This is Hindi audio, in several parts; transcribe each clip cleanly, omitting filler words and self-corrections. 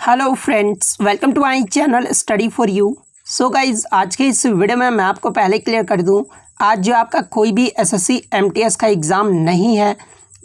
Hello friends, welcome to my channel study for you. So guys, आज के इस वीडियो में मैं आपको पहले क्लियर कर दूं, आज जो आपका कोई भी एसएससी एमटीएस का एग्ज़ाम नहीं है।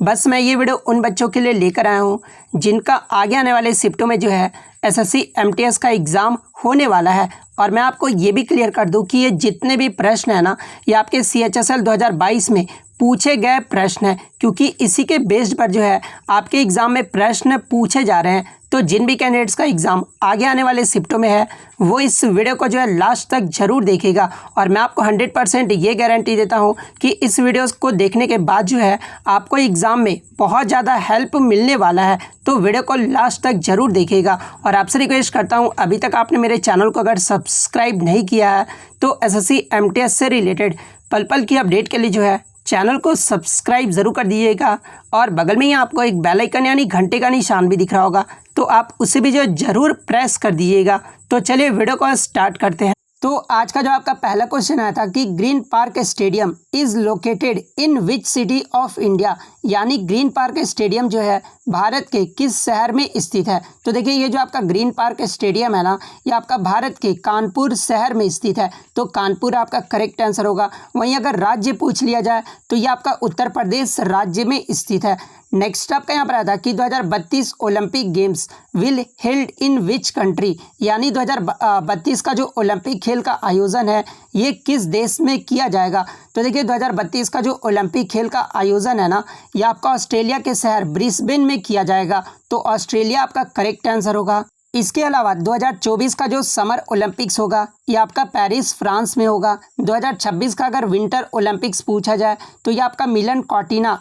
बस मैं ये वीडियो उन बच्चों के लिए लेकर आया हूँ जिनका आगे आने वाले शिफ्टों में जो है एसएससी एमटीएस का एग्ज़ाम होने वाला है। और मैं आपको ये भी क्लियर कर दूं कि ये जितने भी प्रश्न हैं ना, ये आपके CHSL 2022 में पूछे गए प्रश्न हैं, क्योंकि इसी के बेस्ड पर जो है आपके एग्ज़ाम में प्रश्न पूछे जा रहे हैं। तो जिन भी कैंडिडेट्स का एग्ज़ाम आगे आने वाले शिफ्टों में है वो इस वीडियो को जो है लास्ट तक ज़रूर देखेगा। और मैं आपको 100% ये गारंटी देता हूँ कि इस वीडियो को देखने के बाद जो है आपको एग्ज़ाम में बहुत ज़्यादा हेल्प मिलने वाला है। तो वीडियो को लास्ट तक ज़रूर देखेगा। और आपसे रिक्वेस्ट करता हूँ, अभी तक आपने मेरे चैनल को अगर सब्सक्राइब नहीं किया है तो एसएससी एमटीएस से रिलेटेड पल पल की अपडेट के लिए जो है चैनल को सब्सक्राइब ज़रूर कर दीजिएगा। और बगल में ही आपको एक बेल आइकन यानी घंटे का निशान भी दिख रहा होगा, तो आप उसे भी जो ज़रूर प्रेस कर दीजिएगा। तो चलिए वीडियो को स्टार्ट करते हैं। तो आज का जो आपका पहला क्वेश्चन आया था कि green park stadium is located in which city of India, यानी ग्रीन पार्क स्टेडियम जो है भारत के किस शहर में स्थित है। तो देखिए, ये जो आपका ग्रीन पार्क स्टेडियम है ना, ये आपका भारत के कानपुर शहर में स्थित है। तो कानपुर आपका करेक्ट आंसर होगा। वहीं अगर राज्य पूछ लिया जाए तो ये आपका उत्तर प्रदेश राज्य में स्थित है। नेक्स्ट आपका यहाँ पर आया था कि 2032 Olympic games will held in which country, यानी 2032 का जो ओलंपिक खेल का आयोजन है ये किस देश में किया जाएगा। तो देखिए, 2032 का जो ओलंपिक खेल का आयोजन है ना, ये आपका ऑस्ट्रेलिया के शहर ब्रिस्बेन में किया जाएगा। तो ऑस्ट्रेलिया आपका करेक्ट आंसर होगा। इसके अलावा 2024 का जो समर ओलंपिक्स होगा ये आपका पेरिस फ्रांस में होगा। 2026 का अगर विंटर ओलंपिक्स पूछा जाए तो ये आपका मिलन कॉर्टिना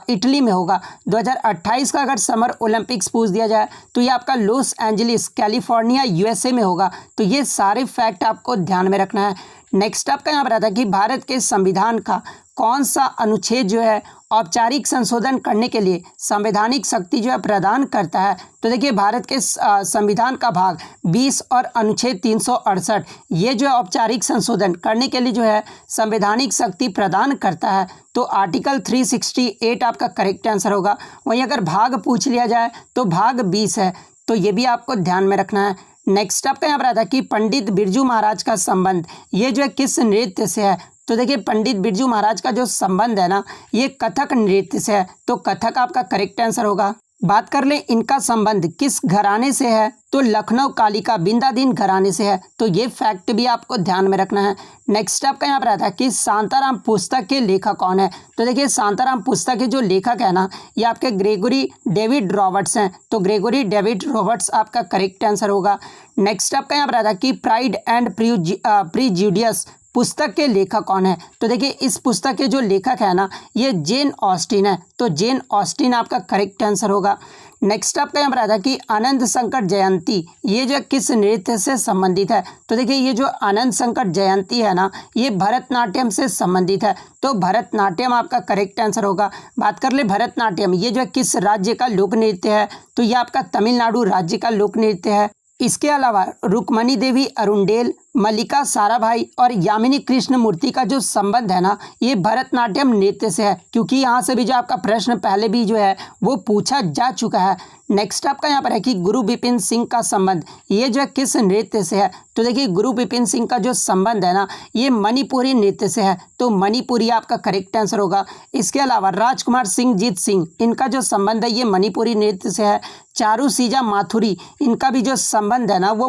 इटली में होगा। 2028 का अगर समर ओलंपिक्स पूछ दिया जाए तो ये आपका लॉस एंजलिस कैलिफोर्निया USA में होगा। तो ये सारे फैक्ट आपको ध्यान में रखना है। नेक्स्ट आपका यहाँ पर आता है कि भारत के संविधान का कौन सा अनुच्छेद जो है औपचारिक संशोधन करने के लिए संवैधानिक शक्ति जो है प्रदान करता है। तो देखिए, भारत के संविधान का भाग 20 और अनुच्छेद 368 ये जो है औपचारिक संशोधन करने के लिए जो है संवैधानिक शक्ति प्रदान करता है। तो आर्टिकल 368 आपका करेक्ट आंसर होगा। वहीं अगर भाग पूछ लिया जाए तो भाग 20 है। तो ये भी आपको ध्यान में रखना है। नेक्स्ट आपका यहाँ पर आता है कि पंडित बिरजू महाराज का संबंध ये जो है किस नृत्य से है। तो देखिए, पंडित बिरजू महाराज का जो संबंध है ना, ये कथक नृत्य से है। तो कथक आपका करेक्ट आंसर होगा। बात कर ले इनका संबंध किस घराने से है, तो लखनऊ कालिका बिंदादीन घराने से है। तो ये फैक्ट भी आपको ध्यान में रखना है। नेक्स्ट आपका यहाँ पर आता है कि शांताराम पुस्तक के लेखक कौन है। तो देखिए, शांताराम पुस्तक के जो लेखक है ना, ये आपके ग्रेगोरी डेविड रॉबर्ट्स हैं। तो ग्रेगोरी डेविड रॉबर्ट्स आपका करेक्ट आंसर होगा। नेक्स्ट आपका यहाँ पर आता है कि प्राइड एंड प्रीजुडियस पुस्तक के लेखक कौन है। तो देखिए, इस पुस्तक के जो लेखक है ना, ये जेन ऑस्टिन है। तो जेन ऑस्टिन आपका करेक्ट आंसर होगा। नेक्स्ट आपका यहाँ पर आता है कि आनंद शंकर जयंती ये जो किस नृत्य से संबंधित है। तो देखिए, ये जो आनंद शंकर जयंती है ना, ये भरतनाट्यम से संबंधित है। तो भरतनाट्यम आपका करेक्ट आंसर होगा। बात कर ले भरतनाट्यम ये जो किस राज्य का लोक नृत्य है। तो ये आपका तमिलनाडु राज्य का लोक नृत्य है। इसके अलावा रुक्मणी देवी अरुंडेल, मल्लिका साराभाई और यामिनी कृष्ण मूर्ति का जो संबंध है ना, ये भरतनाट्यम नृत्य से है, क्योंकि यहाँ से भी जो आपका प्रश्न पहले भी जो है वो पूछा जा चुका है। नेक्स्ट आपका यहाँ पर है कि गुरु बिपिन सिंह का संबंध ये जो किस नृत्य से है। तो देखिए, गुरु बिपिन सिंह का जो संबंध है ना, ये मणिपुरी नृत्य से है। तो मणिपुरी आपका करेक्ट आंसर होगा। इसके अलावा राजकुमार सिंह जीत सिंह इनका जो संबंध है ये मणिपुरी नृत्य से है। चारू सीजा माथुरी इनका भी जो संबंध है ना, वो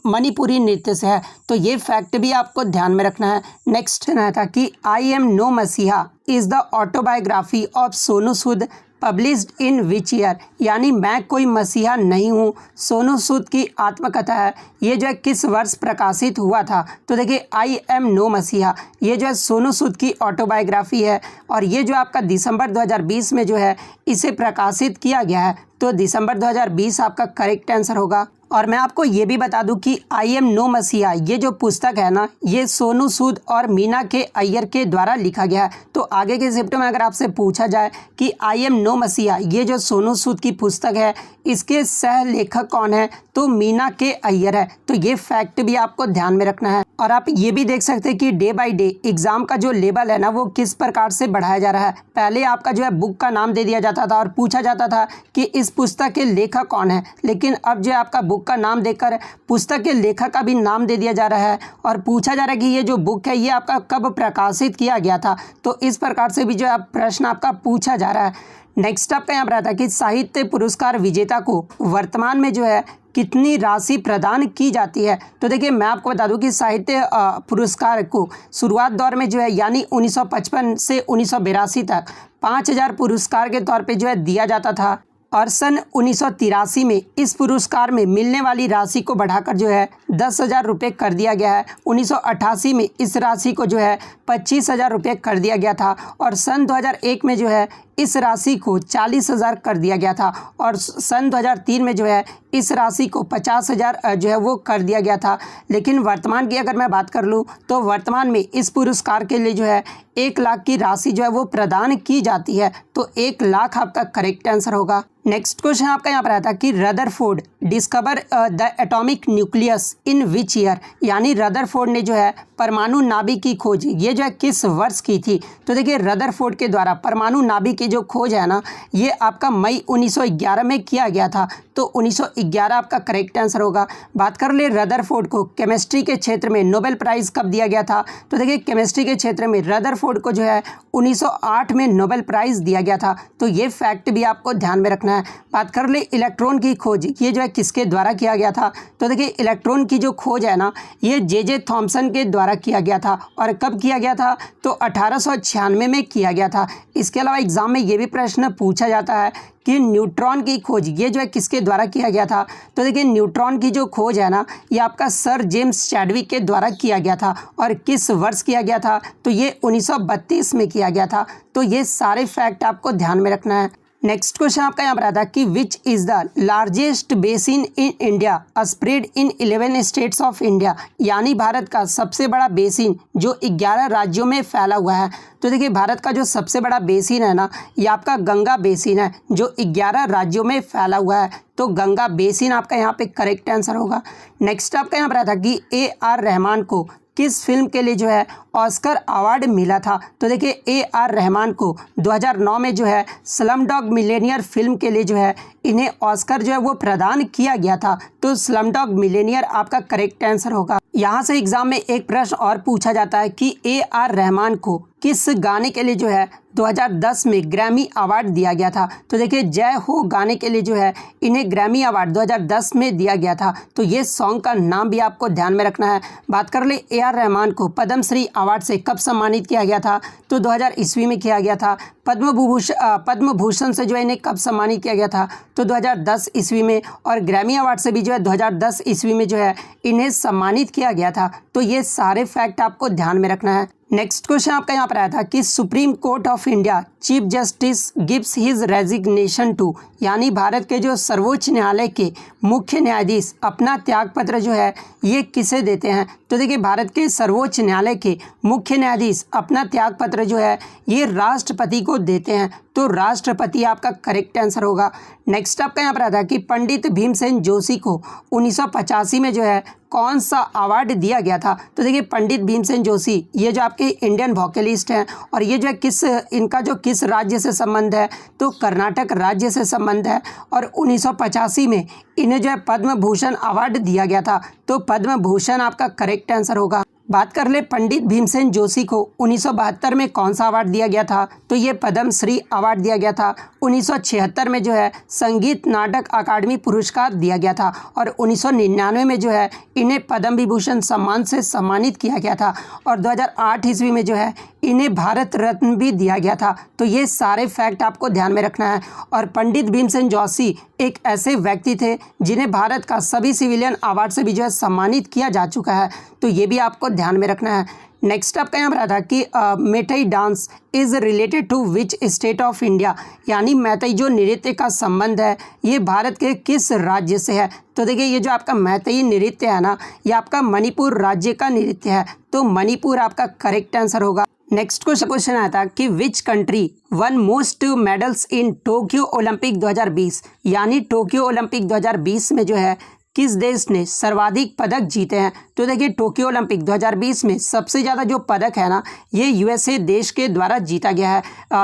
मणिपुरी नृत्य से है। तो ये फैक्ट भी आपको ध्यान में रखना है। नेक्स्ट था कि आई एम नो मसीहा is the autobiography of Sonu Sood published in which year, यानी मैं कोई मसीहा नहीं हूँ सोनू सूद की आत्मकथा है, ये जो है किस वर्ष प्रकाशित हुआ था। तो देखिए, आई एम नो मसीहा ये जो है सोनू सूद की ऑटोबायोग्राफी है। और ये जो आपका दिसंबर 2020 में जो है इसे प्रकाशित किया गया है। तो दिसंबर 2020 आपका करेक्ट आंसर होगा। और मैं आपको ये भी बता दूं कि आई एम नो मसीहा ये जो पुस्तक है ना, ये सोनू सूद और मीना के अय्यर के द्वारा लिखा गया है। तो आगे के शिफ्ट में अगर आपसे पूछा जाए कि आई एम नो मसीहा ये जो सोनू सूद की पुस्तक है, इसके सह लेखक कौन है, तो मीना के अय्यर है। तो ये फैक्ट भी आपको ध्यान में रखना है। और आप ये भी देख सकते हैं कि डे बाय डे एग्जाम का जो लेवल है ना, वो किस प्रकार से बढ़ाया जा रहा है। पहले आपका जो है बुक का नाम दे दिया जाता था और पूछा जाता था कि इस पुस्तक के लेखक कौन है, लेकिन अब जो है आपका बुक का नाम देकर पुस्तक के लेखक का भी नाम दे दिया जा रहा है और पूछा जा रहा है कि ये जो बुक है ये आपका कब प्रकाशित किया गया था। तो इस प्रकार से भी जो है प्रश्न आपका पूछा जा रहा है। नेक्स्ट आपका यहाँ पर आता है कि साहित्य पुरस्कार विजेता को वर्तमान में जो है कितनी राशि प्रदान की जाती है। तो देखिए मैं आपको बता दूं कि साहित्य पुरस्कार को शुरुआत दौर में जो है यानी 1955 से 1982 तक 5000 पुरस्कार के तौर पे जो है दिया जाता था और सन 1983 में इस पुरस्कार में मिलने वाली राशि को बढ़ाकर जो है 10,000 रुपये कर दिया गया है। 1988 में इस राशि को जो है 25,000 रुपये कर दिया गया था और सन 2001 में जो है इस राशि को 40,000 कर दिया गया था और सन 2003 में जो है इस राशि को 50,000 जो है वो कर दिया गया था। लेकिन वर्तमान की अगर मैं बात कर लूँ तो वर्तमान में इस पुरस्कार के लिए जो है 1 लाख की राशि जो है वो प्रदान की जाती है। तो 1 लाख आपका करेक्ट आंसर होगा। नेक्स्ट क्वेश्चन आपका यहाँ पर आता है कि Rutherford discover the atomic nucleus in which year, यानी रदरफोर्ड ने जो है परमाणु नाभिक की खोज ये जो है किस वर्ष की थी। तो देखिए रदरफोर्ड के द्वारा परमाणु नाभिक की जो खोज है ना, ये आपका मई 1911 में किया गया था। तो 1911 आपका करेक्ट आंसर होगा। बात कर ले रदरफोर्ड को केमिस्ट्री के क्षेत्र में नोबेल प्राइज़ कब दिया गया था। तो देखिए केमिस्ट्री के क्षेत्र में रदरफोर्ड को जो है 1908 में नोबेल प्राइज़ दिया गया था। तो ये फैक्ट भी आपको ध्यान में रखना है। बात कर ले इलेक्ट्रॉन की खोज ये जो है किसके द्वारा किया गया था। तो देखिए इलेक्ट्रॉन की जो खोज है ना, ये जे थॉमसन के द्वारा किया गया था और कब किया गया था, तो 1896 में किया गया था। इसके अलावा एग्जाम में ये भी प्रश्न पूछा जाता है कि न्यूट्रॉन की खोज ये जो है किसके द्वारा किया गया था। तो देखिए न्यूट्रॉन की जो खोज है ना, ये आपका सर जेम्स चैडविक के द्वारा किया गया था और किस वर्ष किया गया था, तो ये 1932 में किया गया था। तो ये सारे फैक्ट आपको ध्यान में रखना है। नेक्स्ट क्वेश्चन आपका यहाँ पर आता है कि which is the largest basin in India spread in 11 states of India, यानी भारत का सबसे बड़ा बेसिन जो 11 राज्यों में फैला हुआ है। तो देखिए भारत का जो सबसे बड़ा बेसिन है ना, ये आपका गंगा बेसिन है जो 11 राज्यों में फैला हुआ है। तो गंगा बेसिन आपका यहाँ पे करेक्ट आंसर होगा। नेक्स्ट आपका यहाँ पर आता है कि A.R. रहमान को किस फिल्म के लिए जो है ऑस्कर अवार्ड मिला था। तो देखिए A.R. रहमान को 2009 में जो है स्लम डॉग मिलेनियर फिल्म के लिए जो है इन्हें ऑस्कर जो है वो प्रदान किया गया था। तो स्लम डॉग मिलेनियर आपका करेक्ट आंसर होगा। यहाँ से एग्जाम में एक प्रश्न और पूछा जाता है कि A.R. रहमान को किस गाने के लिए जो है 2010 में ग्रैमी अवार्ड दिया गया था। तो देखिए जय हो गाने के लिए जो है इन्हें ग्रैमी अवार्ड 2010 में दिया गया था। तो ये सॉन्ग का नाम भी आपको ध्यान में रखना है। बात कर ले A.R. रहमान को पद्मश्री अवार्ड से कब सम्मानित किया गया था। तो 2000 ईस्वी में किया गया था। पद्म भूषण से जो है इन्हें कब सम्मानित किया गया था, तो 2010 ईस्वी में। और ग्रैमी अवार्ड से भी जो है 2010 ईस्वी में जो है इन्हें सम्मानित किया गया था। तो ये सारे फैक्ट आपको ध्यान में रखना है। नेक्स्ट क्वेश्चन आपका यहाँ पर आया था कि supreme court of India chief justice gives his resignation to, यानी भारत के जो सर्वोच्च न्यायालय के मुख्य न्यायाधीश अपना त्यागपत्र जो है ये किसे देते हैं। तो देखिए भारत के सर्वोच्च न्यायालय के मुख्य न्यायाधीश अपना त्यागपत्र जो है ये राष्ट्रपति को देते हैं। तो राष्ट्रपति आपका करेक्ट आंसर होगा। नेक्स्ट आपका यहाँ पर आता है कि पंडित भीमसेन जोशी को 1985 में जो है कौन सा अवार्ड दिया गया था। तो देखिए पंडित भीमसेन जोशी ये जो आपके इंडियन वोकलिस्ट हैं और ये जो है इनका जो किस राज्य से संबंध है, तो कर्नाटक राज्य से संबंध है। और 1985 में इन्हें जो है पद्म भूषण अवार्ड दिया गया था। तो पद्म भूषण आपका करेक्ट आंसर होगा। बात कर ले पंडित भीमसेन जोशी को 1972 में कौन सा अवार्ड दिया गया था, तो ये पद्मश्री अवार्ड दिया गया था। 1976 में जो है संगीत नाटक अकादमी पुरस्कार दिया गया था और 1999 में जो है इन्हें पद्म विभूषण सम्मान से सम्मानित किया गया था। और 2008 ईस्वी में जो है इन्हें भारत रत्न भी दिया गया था। तो ये सारे फैक्ट आपको ध्यान में रखना है। और पंडित भीमसेन जोशी एक ऐसे व्यक्ति थे जिन्हें भारत का सभी सिविलियन अवार्ड से भी जो है सम्मानित किया जा चुका है। तो ये भी आपको ध्यान में रखना है। नेक्स्ट आपका यहाँ पर रहा था कि मैथई dance is related to which state of India, यानी मैथई जो नृत्य का संबंध है ये भारत के किस राज्य से है। तो देखिए ये जो आपका मैथई नृत्य है ना, ये आपका मणिपुर राज्य का नृत्य है। तो मणिपुर आपका करेक्ट आंसर होगा। नेक्स्ट क्वेश्चन आया था कि which country one most medals in Tokyo Olympic 2020, यानी टोक्यो ओलंपिक 2020 में जो है किस देश ने सर्वाधिक पदक जीते हैं। तो देखिए टोक्यो ओलंपिक 2020 में सबसे ज़्यादा जो पदक है ना ये यूएसए देश के द्वारा जीता गया है।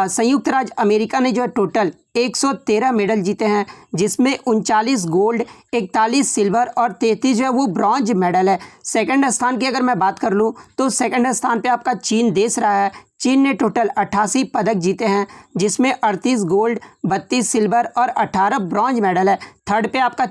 संयुक्त राज्य अमेरिका ने जो है टोटल 113 मेडल जीते हैं, जिसमें 39 गोल्ड, 41 सिल्वर और 33 जो है वो ब्रॉन्ज मेडल है। सेकंड स्थान की अगर मैं बात कर लूँ तो सेकंड स्थान पे आपका चीन देश रहा है। चीन ने टोटल 88 पदक जीते हैं, जिसमें 38 गोल्ड, 32 सिल्वर और 18 ब्रॉन्ज मेडल है। थर्ड पे आपका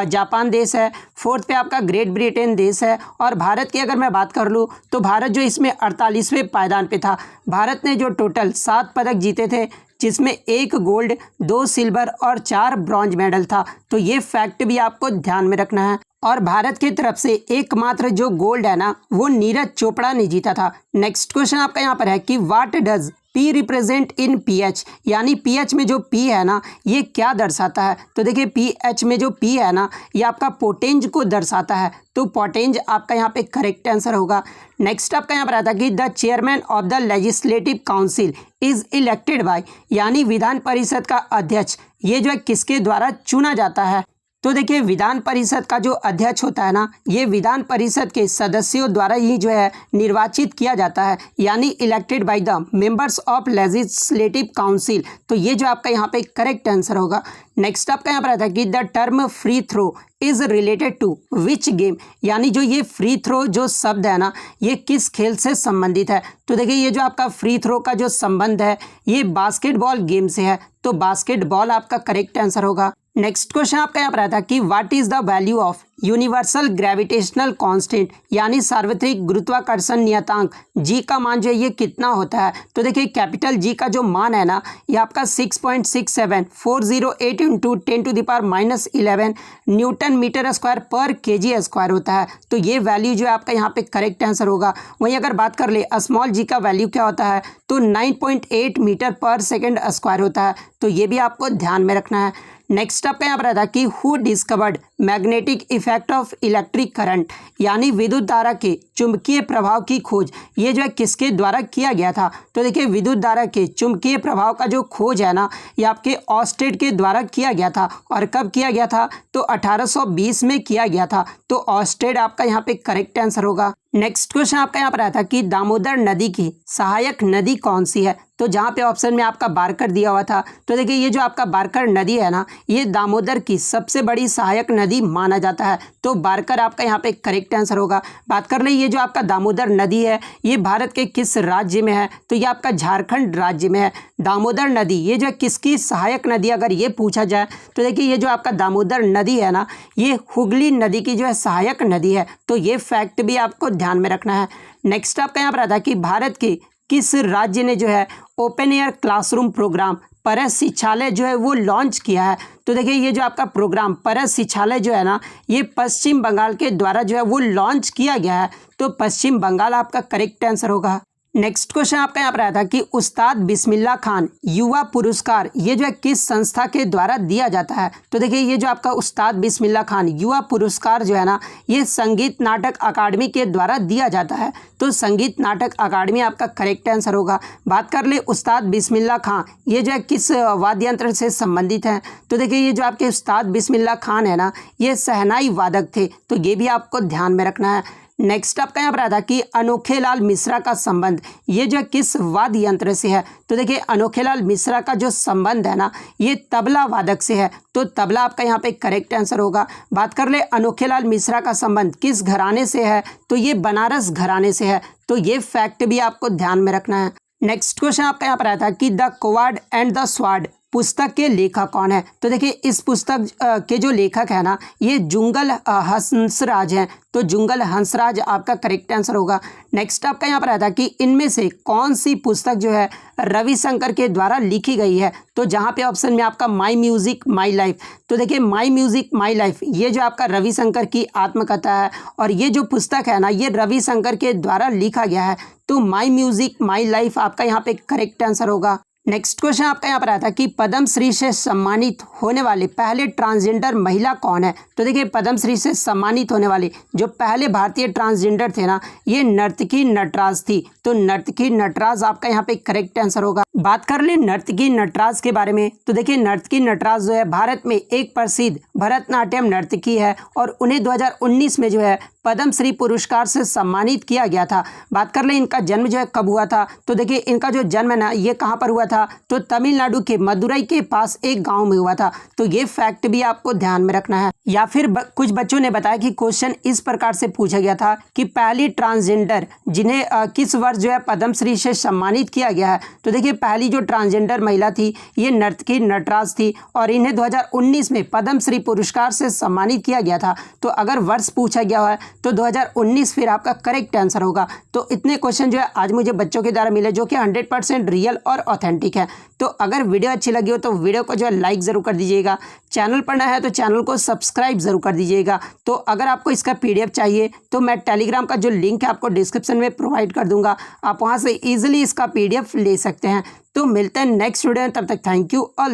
जापान देश है। फोर्थ पे आपका ग्रेट ब्रिटेन देश है। और भारत की अगर मैं बात कर लूँ तो भारत जो इसमें 48वें पायदान पे था। भारत ने जो टोटल 7 पदक जीते थे, जिसमें 1 गोल्ड, 2 सिल्वर और 4 ब्रॉन्ज मेडल था। तो ये फैक्ट भी आपको ध्यान में रखना है। और भारत की तरफ से एकमात्र जो गोल्ड है ना वो नीरज चोपड़ा ने जीता था। नेक्स्ट क्वेश्चन आपका यहाँ पर है कि what does P represent in pH, यानी pH में जो P है ना ये क्या दर्शाता है। तो देखिए pH में जो P है ना ये आपका पोटेंज को दर्शाता है। तो पोटेंज आपका यहाँ पे करेक्ट आंसर होगा। नेक्स्ट आपका यहाँ पर आता है कि the chairman of the legislative council is elected by, यानी विधान परिषद का अध्यक्ष ये जो है किसके द्वारा चुना जाता है। तो देखिए विधान परिषद का जो अध्यक्ष होता है ना ये विधान परिषद के सदस्यों द्वारा ही जो है निर्वाचित किया जाता है, यानी elected by the members of legislative council. तो ये जो आपका यहाँ पे करेक्ट आंसर होगा। नेक्स्ट आपका यहाँ पर आता है कि the term free throw is related to which game, यानी जो ये फ्री थ्रो जो शब्द है ना ये किस खेल से संबंधित है। तो देखिए ये जो आपका फ्री थ्रो का जो संबंध है ये बास्केटबॉल गेम से है। तो बास्केटबॉल आपका करेक्ट आंसर होगा। नेक्स्ट क्वेश्चन आपका यहाँ पर आता है कि what is the value of universal gravitational constant, यानी सार्वत्रिक गुरुत्वाकर्षण नियतांक जी का मान जो है ये कितना होता है। तो देखिए कैपिटल जी का जो मान है ना ये आपका 6.67408 इंटू 10⁻⁻11 न्यूटन मीटर स्क्वायर पर केजी स्क्वायर होता है। तो ये वैल्यू जो है आपका यहाँ पे करेक्ट आंसर होगा। वहीं अगर बात कर ले स्मॉल जी का वैल्यू क्या होता है तो 9.8 मीटर पर सेकेंड स्क्वायर होता है। तो ये भी आपको ध्यान में रखना है। नेक्स्ट आपका यहाँ पर आता है कि who discovered magnetic effect of electric current, यानी विद्युत धारा के चुंबकीय प्रभाव की खोज ये जो है किसके द्वारा किया गया था। तो देखिए विद्युत धारा के चुंबकीय प्रभाव का जो खोज है ना ये आपके ऑस्टेड के द्वारा किया गया था। और कब किया गया था तो 1820 में किया गया था। तो ऑस्टेड आपका यहाँ पे करेक्ट आंसर होगा। नेक्स्ट क्वेश्चन आपका यहाँ पर आता है कि दामोदर नदी की सहायक नदी कौन सी है। तो जहाँ पे ऑप्शन में आपका बारकर दिया हुआ था तो देखिए ये जो आपका बारकर नदी है ना ये दामोदर की सबसे बड़ी सहायक नदी माना जाता है। तो बारकर आपका यहाँ पे करेक्ट आंसर होगा। बात कर ले ये जो आपका दामोदर नदी है ये भारत के किस राज्य में है। तो ये आपका झारखंड राज्य में है। दामोदर नदी ये जो किसकी सहायक नदी अगर ये पूछा जाए तो देखिए ये जो आपका दामोदर नदी है ना ये हुगली नदी की जो है सहायक नदी है। तो ये फैक्ट भी आपको ध्यान में रखना है। नेक्स्ट आपका यहाँ पर आता है कि भारत के किस राज्य ने जो है ओपन एयर क्लासरूम प्रोग्राम परस शिक्षालय जो है वो लॉन्च किया है। तो देखिए ये जो आपका प्रोग्राम परस शिक्षालय जो है ना ये पश्चिम बंगाल के द्वारा जो है वो लॉन्च किया गया है। तो पश्चिम बंगाल आपका करेक्ट आंसर होगा। नेक्स्ट क्वेश्चन आपका यहाँ पर आया था कि उस्ताद बिस्मिल्लाह खान युवा पुरस्कार ये जो है किस संस्था के द्वारा दिया जाता है। तो देखिए ये जो आपका उस्ताद बिस्मिल्लाह खान युवा पुरस्कार जो है ना ये संगीत नाटक अकादमी के द्वारा दिया जाता है। तो संगीत नाटक अकादमी आपका करेक्ट आंसर होगा। बात कर ले उस्ताद बिस्मिल्लाह खान ये जो है किस वाद्य यंत्र से संबंधित है। तो देखिए ये जो आपके उस्ताद बिस्मिल्लाह खान है ना ये शहनाई वादक थे। तो ये भी आपको ध्यान में रखना है। नेक्स्ट आपका यहाँ पर आता कि अनोखेलाल मिश्रा का संबंध ये जो किस वाद्य यंत्र से है। तो देखिए अनोखेलाल मिश्रा का जो संबंध है ना ये तबला वादक से है। तो तबला आपका यहाँ पे करेक्ट आंसर होगा। बात कर ले अनोखेलाल मिश्रा का संबंध किस घराने से है। तो ये बनारस घराने से है। तो ये फैक्ट भी आपको ध्यान में रखना है। नेक्स्ट क्वेश्चन आपका यहाँ पर आया था कि द क्वाड एंड द स्वाड पुस्तक के लेखक कौन है? तो देखिए इस पुस्तक के जो लेखक है ना, ये जुंगल हंसराज हैं। तो जुंगल हंसराज आपका करेक्ट आंसर होगा। नेक्स्ट आपका यहाँ पर आता है कि इनमें से कौन सी पुस्तक जो है रविशंकर के द्वारा लिखी गई है? तो जहाँ पे ऑप्शन में आपका माई म्यूजिक माई लाइफ, तो देखिए माई म्यूजिक माई लाइफ ये जो आपका रविशंकर की आत्मकथा है और ये जो पुस्तक है ना, ये रविशंकर के द्वारा लिखा गया है। तो माई म्यूजिक माई लाइफ आपका यहाँ पे करेक्ट आंसर होगा। नेक्स्ट क्वेश्चन आपका यहाँ पर आता है कि पद्मश्री से सम्मानित होने वाले पहले ट्रांसजेंडर महिला कौन है? तो देखिए पद्मश्री से सम्मानित होने वाले जो पहले भारतीय ट्रांसजेंडर थे ना, ये नर्तकी नटराज थी। तो नर्तकी नटराज आपका यहाँ पे करेक्ट आंसर होगा। बात कर ले नर्तकी नटराज के बारे में, तो देखिए नर्तकी नटराज जो है भारत में एक प्रसिद्ध भरतनाट्यम नर्तकी है और उन्हें 2019 में जो है पद्मश्री पुरस्कार से सम्मानित किया गया था। बात कर ले इनका जन्म जो है कब हुआ था? तो देखिए इनका जो जन्म है ना, ये कहाँ पर हुआ था? तो तमिलनाडु के मदुरई के पास एक गांव में हुआ था। तो ये फैक्ट भी आपको ध्यान में रखना है। या फिर कुछ बच्चों ने बताया कि क्वेश्चन इस प्रकार से पूछा गया था कि पहली ट्रांसजेंडर जिन्हें किस वर्ष जो है पद्मश्री से सम्मानित किया गया है? तो देखिए पहली जो ट्रांसजेंडर महिला थी ये नर्तकी नटराज थी और इन्हें 2019 में पद्मश्री पुरस्कार से सम्मानित किया गया था। तो अगर वर्ष पूछा गया है तो 2019 फिर आपका करेक्ट आंसर होगा। तो इतने क्वेश्चन जो है आज मुझे बच्चों के द्वारा मिले जो कि 100% रियल और ऑथेंटिक है। तो अगर वीडियो अच्छी लगी हो तो वीडियो को जो है लाइक ज़रूर कर दीजिएगा। चैनल पर नया है तो चैनल को सब्सक्राइब ज़रूर कर दीजिएगा। तो अगर आपको इसका PDF चाहिए तो मैं टेलीग्राम का जो लिंक है आपको डिस्क्रिप्शन में प्रोवाइड कर दूंगा, आप वहाँ से ईजिली इसका PDF ले सकते हैं। तो मिलते हैं नेक्स्ट वीडियो में, तब तक थैंक यू ऑल द